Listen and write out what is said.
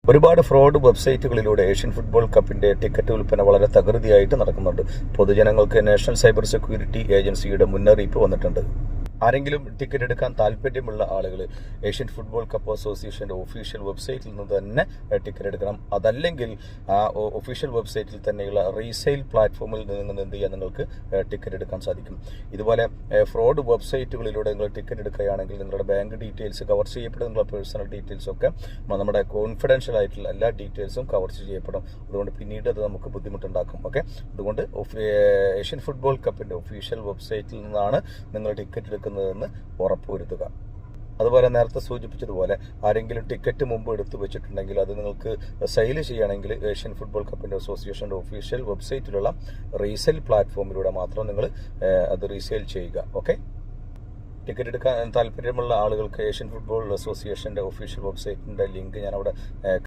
ഒരുപാട് fraud വെബ്സൈറ്റുകളിലൂടെ Asian football കപ്പിന്റെ ticket വിൽപ്പന വളരെ തകൃതിയായിട്ട് നടക്കുന്നുണ്ട്. പൊതുജനങ്ങൾക്ക് നാഷണൽ സൈബർ സെക്യൂരിറ്റി ഏജൻസിയുടെ മുന്നറിയിപ്പ് വന്നിട്ടുണ്ട്. ആരെങ്കിലും ടിക്കറ്റ് എടുക്കാൻ താല്പര്യമുള്ള ആളുകൾ ഏഷ്യൻ ഫുട്ബോൾ കപ്പ് അസോസിയേഷന്റെ ഒഫീഷ്യൽ വെബ്സൈറ്റിൽ നിന്ന് തന്നെ ടിക്കറ്റ് എടുക്കണം. അതല്ലെങ്കിൽ ആ ഒഫീഷ്യൽ വെബ്സൈറ്റിൽ തന്നെയുള്ള റീസെയിൽ പ്ലാറ്റ്ഫോമിൽ നിന്ന് എന്ത് ചെയ്യാൻ നിങ്ങൾക്ക് ടിക്കറ്റ് എടുക്കാൻ സാധിക്കും. ഇതുപോലെ ഫ്രോഡ് വെബ്സൈറ്റുകളിലൂടെ നിങ്ങൾ ടിക്കറ്റ് എടുക്കുകയാണെങ്കിൽ നിങ്ങളുടെ ബാങ്ക് ഡീറ്റെയിൽസ് കവർ ചെയ്യപ്പെടും. നിങ്ങളുടെ പേഴ്സണൽ ഡീറ്റെയിൽസ് ഒക്കെ നമ്മുടെ കോൺഫിഡൻഷ്യൽ ആയിട്ടുള്ള എല്ലാ ഡീറ്റെയിൽസും കവർ ചെയ്യപ്പെടും. അതുകൊണ്ട് പിന്നീട് അത് നമുക്ക് ബുദ്ധിമുട്ടുണ്ടാക്കും. ഓക്കെ, അതുകൊണ്ട് ഏഷ്യൻ ഫുട്ബോൾ കപ്പിന്റെ ഒഫീഷ്യൽ വെബ്സൈറ്റിൽ നിന്നാണ് നിങ്ങൾ ടിക്കറ്റ് എടുക്കുന്നതെന്ന് ഉറപ്പുവരുത്തുക. അതുപോലെ നേരത്തെ സൂചിപ്പിച്ചതുപോലെ ആരെങ്കിലും ടിക്കറ്റ് മുമ്പ് എടുത്തു വെച്ചിട്ടുണ്ടെങ്കിൽ അത് നിങ്ങൾക്ക് സെയിൽ ചെയ്യണമെങ്കിൽ ഏഷ്യൻ ഫുട്ബോൾ കപ്പിന്റെ അസോസിയേഷന്റെ ഒഫീഷ്യൽ വെബ്സൈറ്റിലുള്ള റീസെയിൽ പ്ലാറ്റ്ഫോമിലൂടെ മാത്രം നിങ്ങൾ അത് റീസെയിൽ ചെയ്യുക. ഓക്കെ, ടിക്കറ്റ് എടുക്കാൻ താല്പര്യമുള്ള ആളുകൾക്ക് ഏഷ്യൻ ഫുട്ബോൾ അസോസിയേഷന്റെ ഒഫീഷ്യൽ വെബ്സൈറ്റിന്റെ ലിങ്ക് ഞാൻ അവിടെ